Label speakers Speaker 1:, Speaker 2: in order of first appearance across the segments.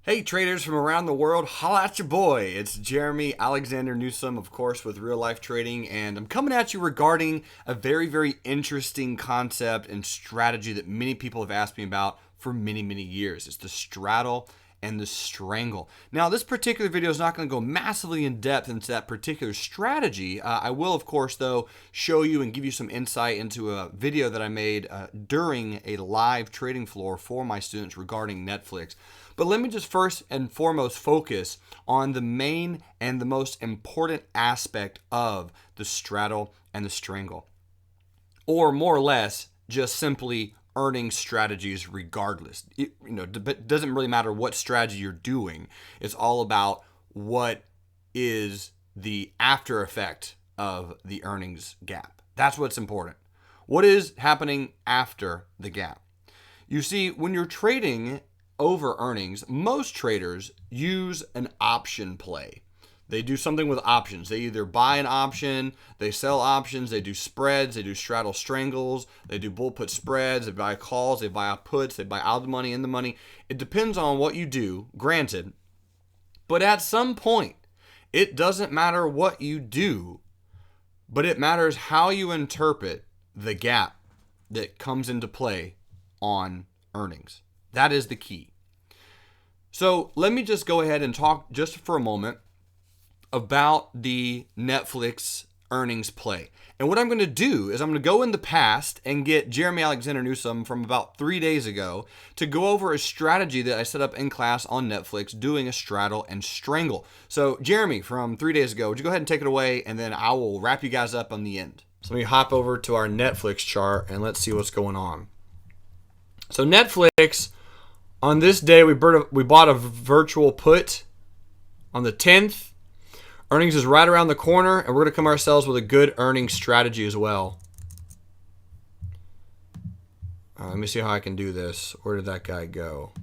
Speaker 1: Hey traders from around the world, holla at your boy. It's Jerremy Alexander Newsome, of course, with Real Life Trading, and I'm coming at you regarding a very interesting concept and strategy that many people have asked me about for many years. It's the straddle and the strangle. Now, this particular video is not going to go massively in depth into that particular strategy. I will, of course, though, show you and give you some insight into a video that I made during a live trading floor for my students regarding Netflix. But let me just first and foremost focus on the main and the most important aspect of the straddle and the strangle. Or more or less, just simply earning strategies regardless. It doesn't really matter what strategy you're doing. It's all about what is the after effect of the earnings gap. That's what's important. What is happening after the gap? You see, when you're trading over earnings, most traders use an option play. They do something with options. They either buy an option, they sell options, they do spreads, they do straddle strangles, they do bull put spreads, they buy calls, they buy out puts, they buy out the money, in the money. It depends on what you do, granted. But at some point, it doesn't matter what you do, but it matters how you interpret the gap that comes into play on earnings. That is the key. So let me just go ahead and talk just for a moment about the Netflix earnings play. And what I'm going to do is I'm going to go in the past and get Jerremy Alexander Newsome from about 3 days ago to go over a strategy that I set up in class on Netflix doing a straddle and strangle. So Jerremy from 3 days ago, would you go ahead and take it away, and then I will wrap you guys up on the end. So let me hop over to our Netflix chart and let's see what's going on. So Netflix, on this day, we bought a virtual put on the 10th. Earnings is right around the corner, and we're going to come ourselves with a good earnings strategy as well. Let me see how I can do this. Where did that guy go?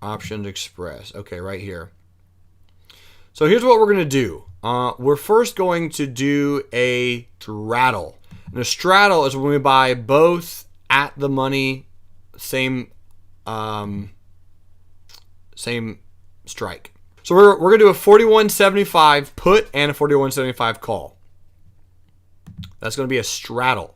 Speaker 1: Options Express. Okay, right here. So here's what we're going to do. We're first going to do a straddle. And a straddle is when we buy both at the money, same strike. So we're going to do a 41.75 put and a 41.75 call. That's going to be a straddle.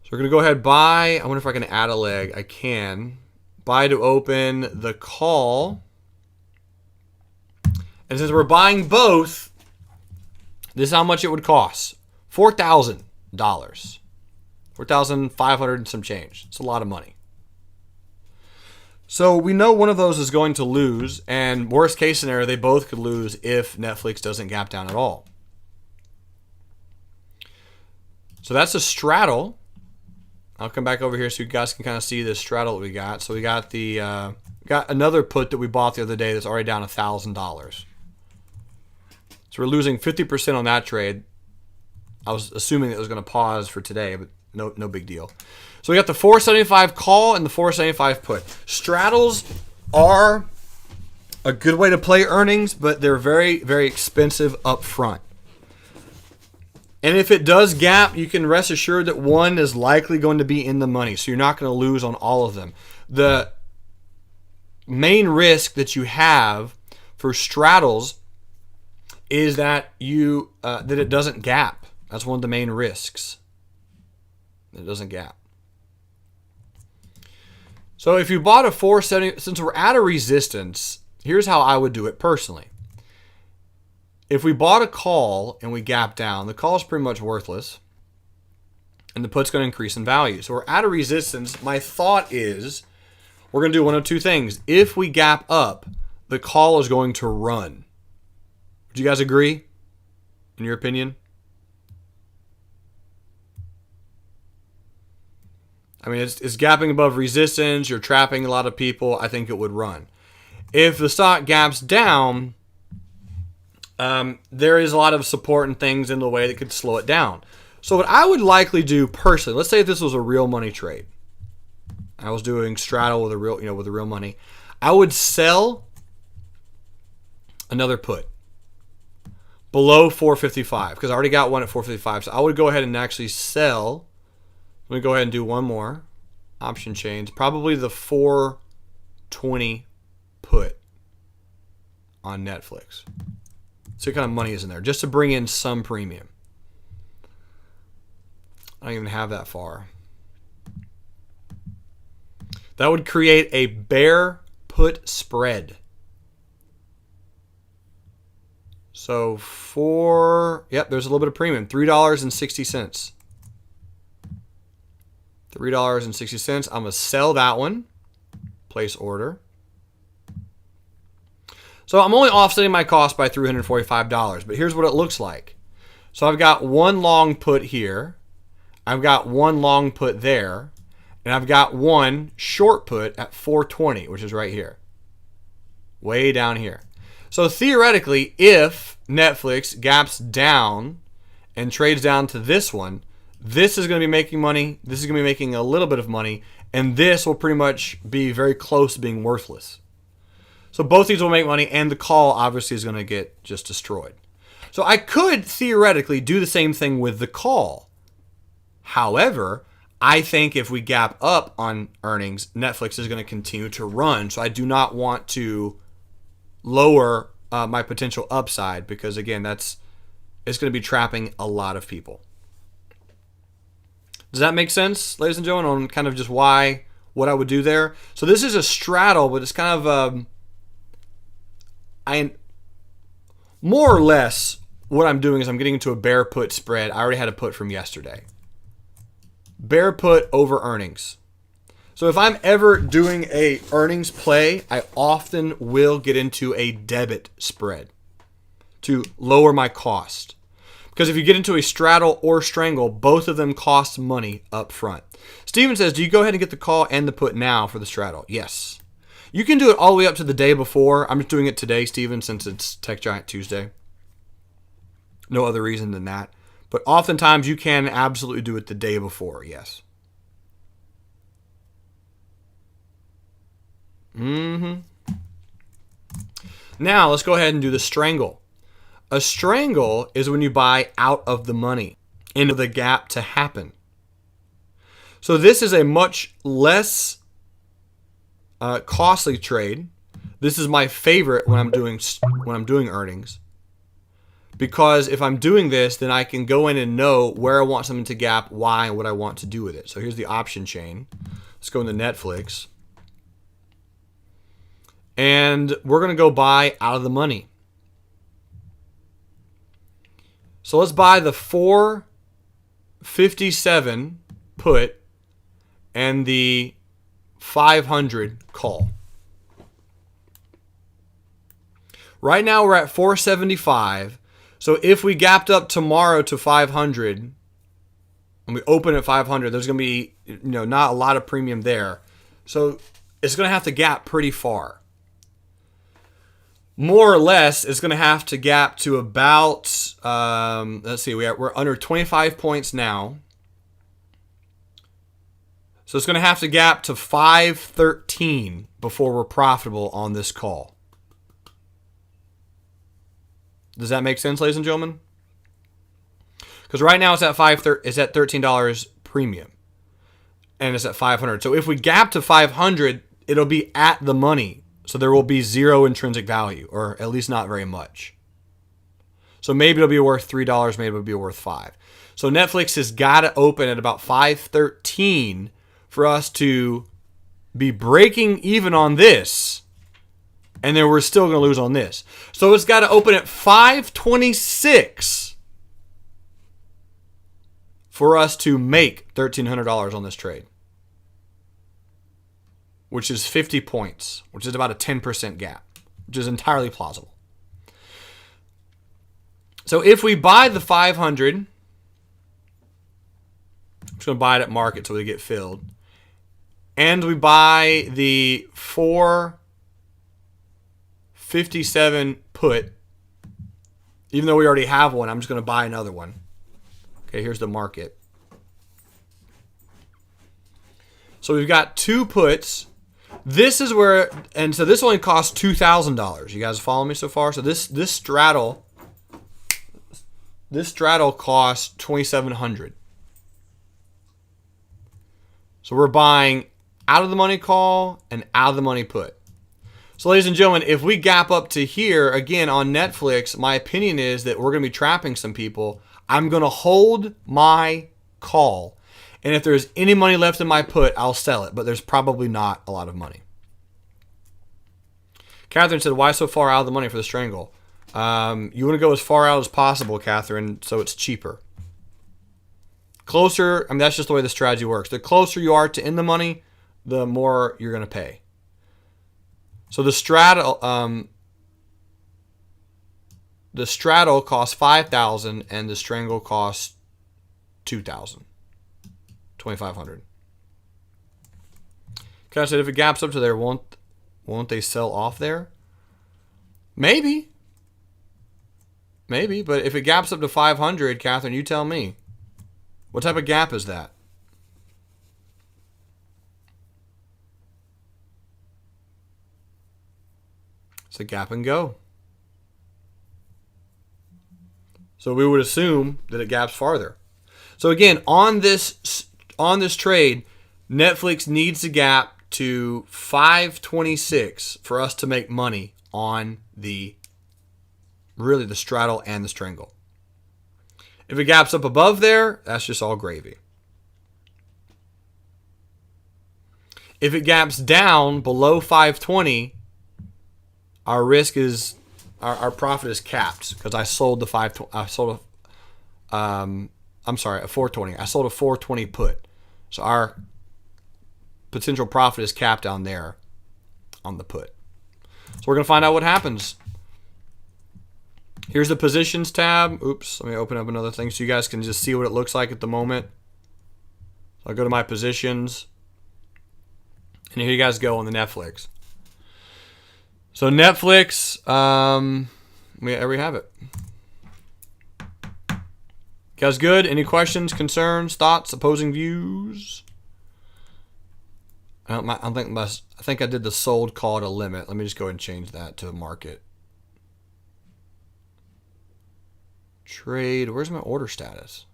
Speaker 1: So we're going to go ahead and buy. I wonder if I can add a leg. I can. Buy to open the call. And since we're buying both, this is how much it would cost. $4,000. $4,500 and some change. It's a lot of money. So we know one of those is going to lose, and worst case scenario, they both could lose if Netflix doesn't gap down at all. So that's a straddle. I'll come back over here so you guys can kind of see the straddle that we got. So we got the got another put that we bought the other day that's already down $1,000. So we're losing 50% on that trade. I was assuming it was going to pause for today, but no big deal. So we got the 475 call and the 475 put. Straddles are a good way to play earnings, but they're very expensive up front. And if it does gap, you can rest assured that one is likely going to be in the money, so you're not going to lose on all of them. The main risk that you have for straddles is that that it doesn't gap. That's one of the main risks. It doesn't gap. So if you bought a 470, since we're at a resistance, here's how I would do it personally. If we bought a call and we gap down, the call is pretty much worthless, and the put's going to increase in value. So we're at a resistance. My thought is we're going to do one of two things. If we gap up, the call is going to run. Would you guys agree, in your opinion? I mean, it's gapping above resistance. You're trapping a lot of people. I think it would run. If the stock gaps down, there is a lot of support and things in the way that could slow it down. So what I would likely do personally, let's say if this was a real money trade, I was doing straddle with the real money, I would sell another put below 455 because I already got one at 455. So I would go ahead and actually sell. Let me go ahead and do one more. option chains, probably the 420 put on Netflix. So what kind of money is in there? Just to bring in some premium. I don't even have that far. That would create a bear put spread. So there's a little bit of premium. $3.60. $3.60. I'm going to sell that one. Place order. So I'm only offsetting my cost by $345, but here's what it looks like. So I've got one long put here. I've got one long put there. And I've got one short put at 420, which is right here. Way down here. So theoretically, if Netflix gaps down and trades down to this one, this is going to be making money. This is going to be making a little bit of money. And this will pretty much be very close to being worthless. So both these will make money, and the call obviously is going to get just destroyed. So I could theoretically do the same thing with the call. However, I think if we gap up on earnings, Netflix is going to continue to run. So I do not want to lower my potential upside because, again, it's going to be trapping a lot of people. Does that make sense, ladies and gentlemen, on kind of just what I would do there? So this is a straddle, but it's kind of more or less what I'm doing is I'm getting into a bear put spread. I already had a put from yesterday. Bear put over earnings. So if I'm ever doing a earnings play, I often will get into a debit spread to lower my cost. Because if you get into a straddle or strangle, both of them cost money up front. Steven says, do you go ahead and get the call and the put now for the straddle? Yes. You can do it all the way up to the day before. I'm just doing it today, Steven, since it's Tech Giant Tuesday. No other reason than that. But oftentimes you can absolutely do it the day before, yes. Now let's go ahead and do the strangle. A strangle is when you buy out of the money into the gap to happen. So this is a much less costly trade. This is my favorite when I'm doing earnings. Because if I'm doing this, then I can go in and know where I want something to gap, why, and what I want to do with it. So here's the option chain. Let's go into Netflix. And we're going to go buy out of the money. So let's buy the 457 put and the 500 call. Right now we're at 475. So if we gapped up tomorrow to 500 and we open at 500, there's going to be not a lot of premium there. So it's going to have to gap pretty far. More or less, it's going to have to gap to about, let's see, we're under 25 points now. So it's going to have to gap to 513 before we're profitable on this call. Does that make sense, ladies and gentlemen? Because right now it's at $13 premium, and it's at 500. So if we gap to 500, it'll be at the money. So there will be zero intrinsic value, or at least not very much. So maybe it'll be worth $3, maybe it'll be worth $5. So Netflix has got to open at about 513 for us to be breaking even on this. And then we're still going to lose on this. So it's got to open at 526 for us to make $1,300 on this trade. Which is 50 points, which is about a 10% gap, which is entirely plausible. So if we buy the 500, I'm just going to buy it at market so they get filled. And we buy the 457 put, even though we already have one, I'm just going to buy another one. Okay, here's the market. So we've got two puts. This is where, and so this only costs $2,000. You guys follow me so far? So this straddle costs $2,700. So we're buying out of the money call and out of the money put. So ladies and gentlemen, if we gap up to here, again on Netflix, my opinion is that we're going to be trapping some people. I'm going to hold my call. And if there's any money left in my put, I'll sell it. But there's probably not a lot of money. Catherine said, why so far out of the money for the strangle? You want to go as far out as possible, Catherine, so it's cheaper. Closer, I mean, that's just the way the strategy works. The closer you are to in the money, the more you're going to pay. So the straddle costs $5,000 and the strangle costs $2,000, $2,500. Kind of said if it gaps up to there, won't they sell off there? Maybe, but if it gaps up to 500, Catherine, you tell me. What type of gap is that? It's a gap and go. So we would assume that it gaps farther. So again, on this trade, Netflix needs to gap to 526 for us to make money on the straddle and the strangle. If it gaps up above there, that's just all gravy. If it gaps down below 520, our risk is our profit is capped because I sold the 520. I sold a 420. I sold a 420 put, so our potential profit is capped down there on the put. So we're gonna find out what happens. Here's the positions tab. Oops, let me open up another thing so you guys can just see what it looks like at the moment. So I'll go to my positions, and here you guys go on the Netflix. So Netflix, there we have it. Guys, good? Any questions, concerns, thoughts, opposing views? I think I did the sold call at a limit. Let me just go ahead and change that to market. Trade. Where's my order status?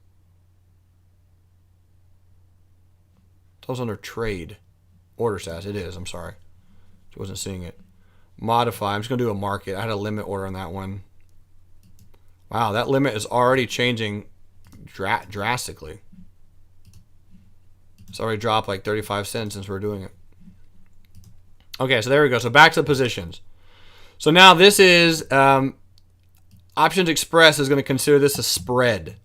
Speaker 1: It was under trade. Order status. It is. I'm sorry. I wasn't seeing it. Modify. I'm just going to do a market. I had a limit order on that one. Wow, that limit is already changing drastically. It's already dropped like 35 cents since we're doing it. Okay, so there we go. So back to the positions. So now this is Options Express is going to consider this a spread,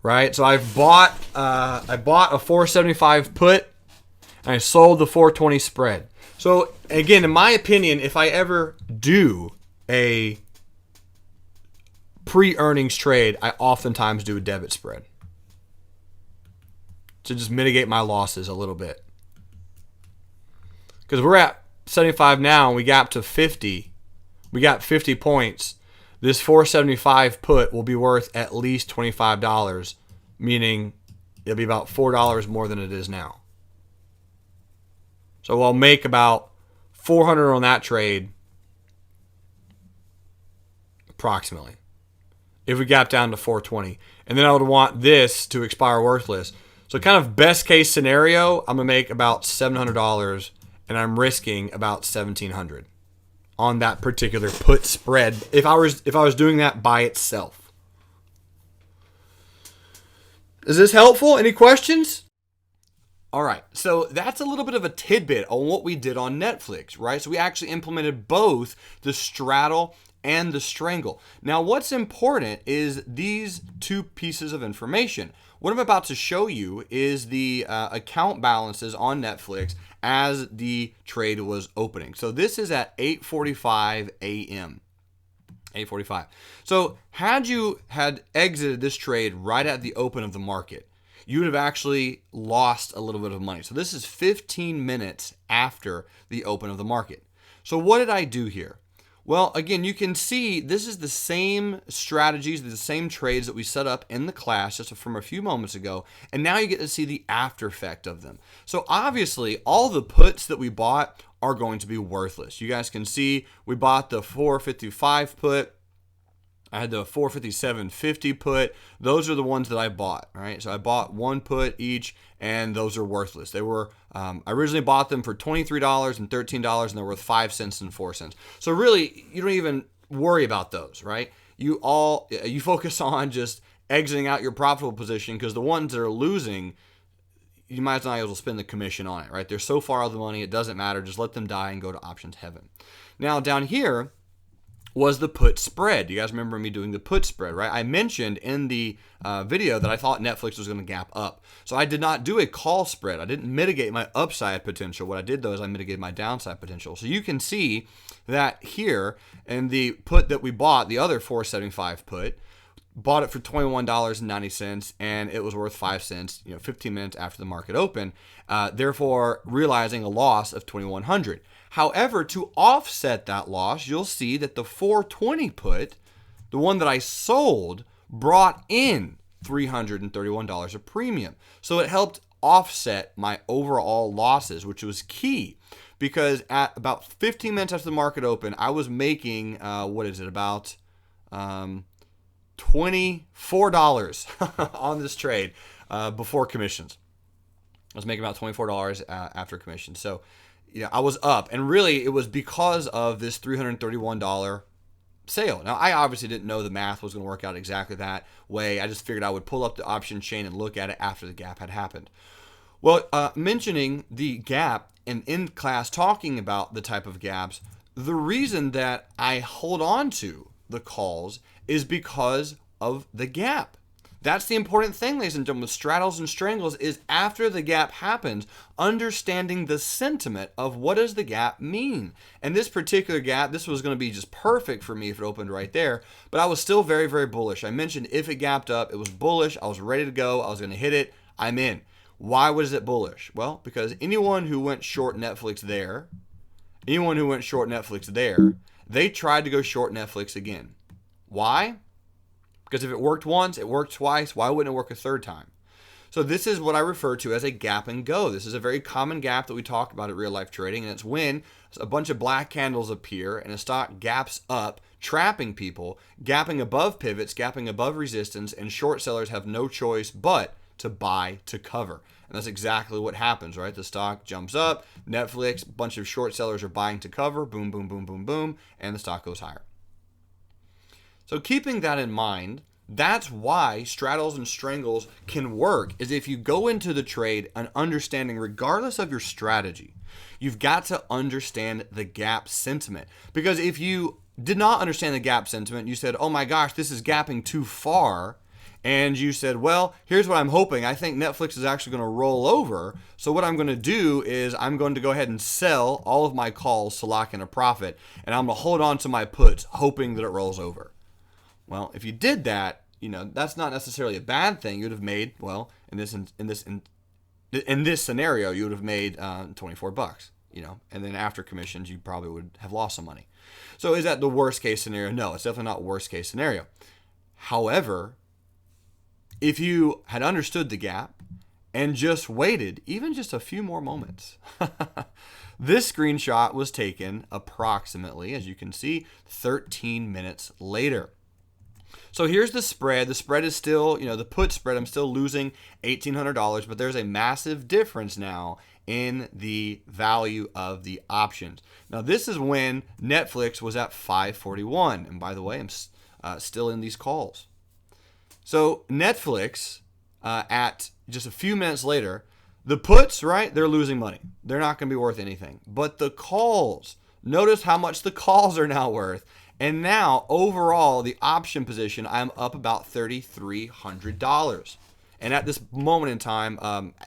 Speaker 1: right? So I bought a 475 put and I sold the 420 spread. So again, in my opinion, if I ever do a pre-earnings trade, I oftentimes do a debit spread to just mitigate my losses a little bit. Because we're at 75 now and we got to 50. We got 50 points. This 475 put will be worth at least $25, meaning it'll be about $4 more than it is now. So I'll make about 400 on that trade, approximately, if we gap down to 420. And then I would want this to expire worthless. So kind of best case scenario, I'm going to make about $700 and I'm risking about $1,700 on that particular put spread if I was doing that by itself. Is this helpful? Any questions? All right, so that's a little bit of a tidbit on what we did on Netflix, right? So we actually implemented both the straddle and the strangle. Now, what's important is these two pieces of information. What I'm about to show you is the account balances on Netflix as the trade was opening. So this is at 8:45 a.m. 8:45. So had you exited this trade right at the open of the market, you would have actually lost a little bit of money. So this is 15 minutes after the open of the market. So what did I do here? Well, again, you can see this is the same strategies, the same trades that we set up in the class just from a few moments ago, and now you get to see the after effect of them. So obviously, all the puts that we bought are going to be worthless. You guys can see we bought the 455 put I had the 457.50 put. Those are the ones that I bought, right? So I bought one put each, and those are worthless. They were, I originally bought them for $23 and $13, and they're worth 5 cents and 4 cents. So really, you don't even worry about those, right? You focus on just exiting out your profitable position, because the ones that are losing, you might not be able to spend the commission on it, right? They're so far out of the money, it doesn't matter. Just let them die and go to options heaven. Now down here was the put spread. You guys remember me doing the put spread, right? I mentioned in the video that I thought Netflix was going to gap up. So I did not do a call spread. I didn't mitigate my upside potential. What I did, though, is I mitigated my downside potential. So you can see that here in the put that we bought, the other 475 put, bought it for $21.90, and it was worth 5 cents, 15 minutes after the market opened, therefore realizing a loss of $2,100. However, to offset that loss, you'll see that the 420 put, the one that I sold, brought in $331 of premium. So it helped offset my overall losses, which was key, because at about 15 minutes after the market opened, I was making, about $24 on this trade before commissions. I was making about $24 after commission. So, I was up, and really it was because of this $331 sale. Now, I obviously didn't know the math was going to work out exactly that way. I just figured I would pull up the option chain and look at it after the gap had happened. Well, mentioning the gap and in class talking about the type of gaps, the reason that I hold on to the calls is because of the gap. That's the important thing, ladies and gentlemen, with straddles and strangles, is after the gap happens, understanding the sentiment of what does the gap mean. And this particular gap, this was going to be just perfect for me if it opened right there, but I was still very, very bullish. I mentioned if it gapped up, it was bullish. I was ready to go. I was going to hit it. I'm in. Why was it bullish? Well, because anyone who went short Netflix there, they tried to go short Netflix again. Why? Because if it worked once, it worked twice, why wouldn't it work a third time? So this is what I refer to as a gap and go. This is a very common gap that we talk about at real life trading, and it's when a bunch of black candles appear and a stock gaps up, trapping people, gapping above pivots, gapping above resistance, and short sellers have no choice but to buy to cover. And that's exactly what happens, right? The stock jumps up, Netflix, a bunch of short sellers are buying to cover, boom, boom, boom, boom, boom, and the stock goes higher. So keeping that in mind, that's why straddles and strangles can work, is if you go into the trade and understanding, regardless of your strategy, you've got to understand the gap sentiment. Because if you did not understand the gap sentiment, you said, oh my gosh, this is gapping too far, and you said, well, here's what I'm hoping. I think Netflix is actually going to roll over. So what I'm going to do is I'm going to go ahead and sell all of my calls to lock in a profit, and I'm going to hold on to my puts, hoping that it rolls over. Well, if you did that, that's not necessarily a bad thing. You'd have made, well, in this scenario, you would have made $24, and then after commissions, you probably would have lost some money. So is that the worst case scenario? No, it's definitely not worst case scenario. However, if you had understood the gap and just waited even just a few more moments, this screenshot was taken approximately, as you can see, 13 minutes later. So here's the spread. The spread is still, the put spread, I'm still losing $1,800, but there's a massive difference now in the value of the options. Now, this is when Netflix was at $5.41. And by the way, I'm still in these calls. So Netflix, at just a few minutes later, the puts, right, they're losing money. They're not going to be worth anything. But the calls, notice how much the calls are now worth. And now, overall, the option position, I'm up about $3,300. And at this moment in time,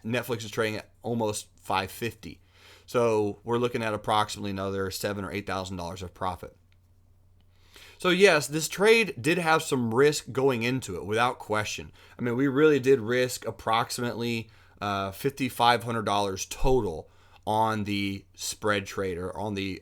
Speaker 1: Netflix is trading at almost $5.50. So we're looking at approximately another $7,000 or $8,000 of profit. So yes, this trade did have some risk going into it, without question. I mean, we really did risk approximately $5,500 total on the spread trade, or on the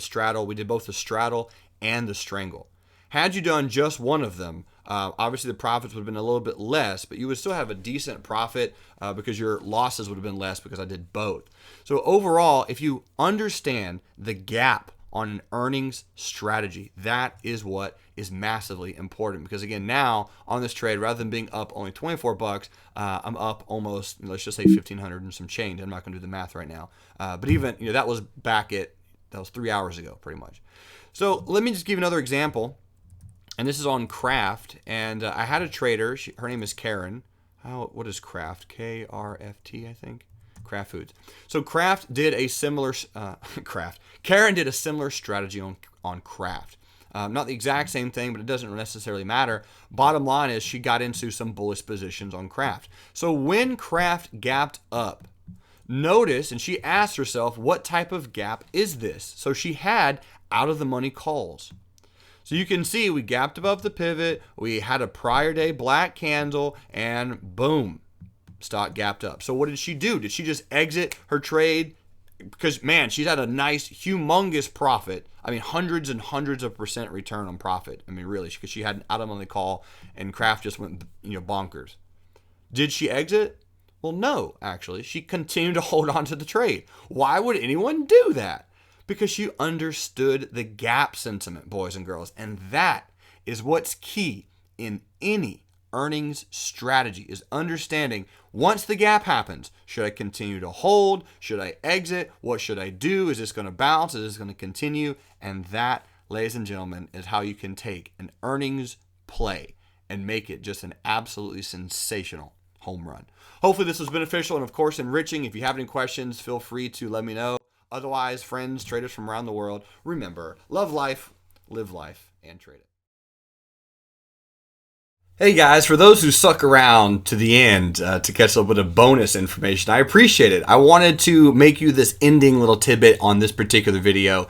Speaker 1: straddle. We did both the straddle and the strangle. Had you done just one of them, obviously the profits would have been a little bit less, but you would still have a decent profit because your losses would have been less because I did both. So overall, if you understand the gap on an earnings strategy. That is what is massively important, because again, now on this trade, rather than being up only 24 bucks, I'm up almost, let's just say 1,500 and some change. I'm not going to do the math right now. But even, that was 3 hours ago, pretty much. So let me just give you another example. And this is on Kraft. And I had a trader. Her name is Karen. What is Kraft? Krft, I think. Kraft Foods. So Kraft did a similar Karen did a similar strategy on Kraft. Not the exact same thing, but it doesn't necessarily matter. Bottom line is she got into some bullish positions on Kraft. So when Kraft gapped up, notice, and she asked herself, what type of gap is this? So she had out of the money calls. So you can see we gapped above the pivot, we had a prior day black candle, and boom, stock gapped up. So what did she do? Did she just exit her trade? Because, man, she's had a nice, humongous profit. I mean, hundreds and hundreds of % return on profit. I mean, really, because she had an out of money call, and Kraft just went, bonkers. Did she exit? Well, no, actually. She continued to hold on to the trade. Why would anyone do that? Because she understood the gap sentiment, boys and girls. And that is what's key in any earnings strategy, is understanding once the gap happens, should I continue to hold? Should I exit? What should I do? Is this going to bounce? Is this going to continue? And that, ladies and gentlemen, is how you can take an earnings play and make it just an absolutely sensational home run. Hopefully this was beneficial and, of course, enriching. If you have any questions, feel free to let me know. Otherwise, friends, traders from around the world, remember, love life, live life, and trade it. Hey guys, for those who stuck around to the end to catch a little bit of bonus information, I appreciate it. I wanted to make you this ending little tidbit on this particular video,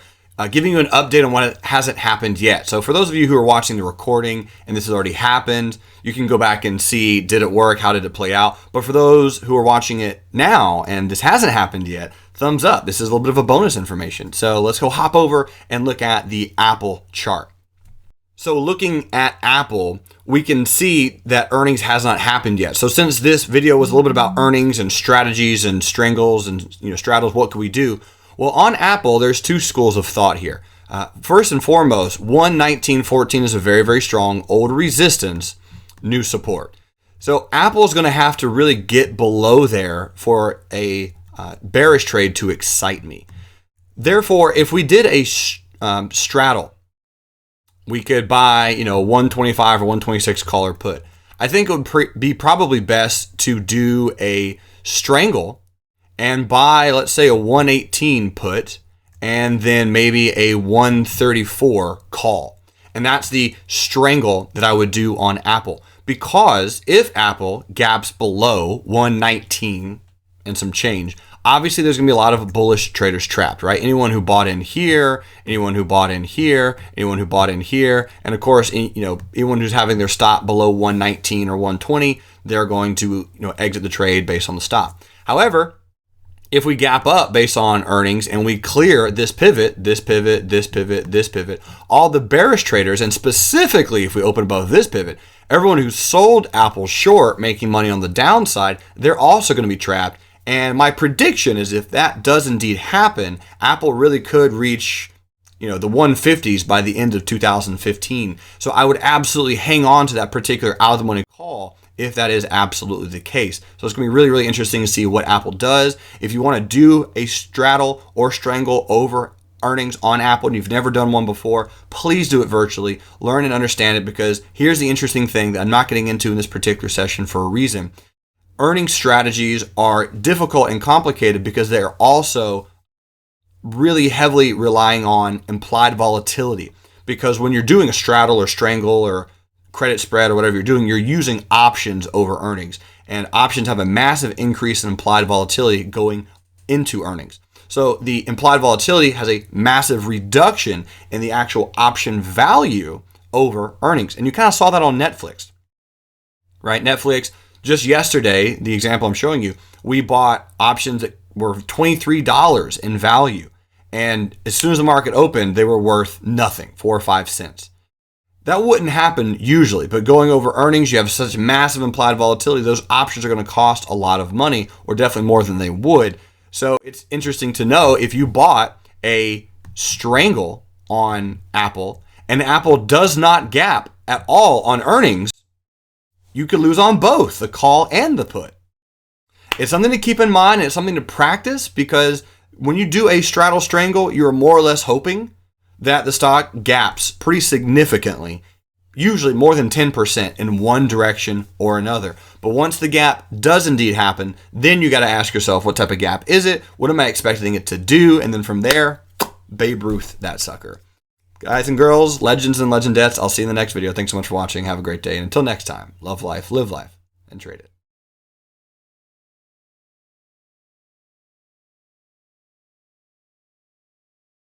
Speaker 1: giving you an update on what hasn't happened yet. So for those of you who are watching the recording and this has already happened, you can go back and see, did it work? How did it play out? But for those who are watching it now and this hasn't happened yet, thumbs up. This is a little bit of a bonus information. So let's go hop over and look at the Apple chart. So looking at Apple, we can see that earnings has not happened yet. So since this video was a little bit about earnings and strategies and strangles and straddles, what can we do? Well, on Apple, there's two schools of thought here. First and foremost, 119.14 is a very, very strong old resistance, new support. So Apple is going to have to really get below there for a bearish trade to excite me. Therefore, if we did a straddle, we could buy 125 or 126 call or put. I think it would be probably best to do a strangle and buy, let's say, a 118 put and then maybe a 134 call. And that's the strangle that I would do on Apple. Because if Apple gaps below 119 and some change, obviously there's going to be a lot of bullish traders trapped, right? Anyone who bought in here, anyone who bought in here, anyone who bought in here, and of course, anyone who's having their stop below 119 or 120, they're going to exit the trade based on the stop. However, if we gap up based on earnings and we clear this pivot, this pivot, this pivot, this pivot, all the bearish traders, and specifically if we open above this pivot, everyone who sold Apple short making money on the downside, they're also going to be trapped. And my prediction is if that does indeed happen, Apple really could reach, the 150s by the end of 2015. So I would absolutely hang on to that particular out of the money call if that is absolutely the case. So it's going to be really, really interesting to see what Apple does. If you want to do a straddle or strangle over earnings on Apple and you've never done one before, please do it virtually. Learn and understand it, because here's the interesting thing that I'm not getting into in this particular session for a reason. Earnings strategies are difficult and complicated because they're also really heavily relying on implied volatility. Because when you're doing a straddle or strangle or credit spread or whatever you're doing, you're using options over earnings. And options have a massive increase in implied volatility going into earnings. So the implied volatility has a massive reduction in the actual option value over earnings. And you kind of saw that on Netflix, right? Netflix, just yesterday, the example I'm showing you, we bought options that were $23 in value. And as soon as the market opened, they were worth nothing, 4 or 5 cents. That wouldn't happen usually, but going over earnings, you have such massive implied volatility, those options are going to cost a lot of money, or definitely more than they would. So it's interesting to know if you bought a strangle on Apple and Apple does not gap at all on earnings, you could lose on both the call and the put. It's something to keep in mind, and it's something to practice, because when you do a straddle strangle, you're more or less hoping that the stock gaps pretty significantly, usually more than 10% in one direction or another. But once the gap does indeed happen, then you got to ask yourself, what type of gap is it? What am I expecting it to do? And then from there, Babe Ruth that sucker. Guys and girls, legends and legendettes, I'll see you in the next video. Thanks so much for watching. Have a great day. And until next time, love life, live life, and trade it.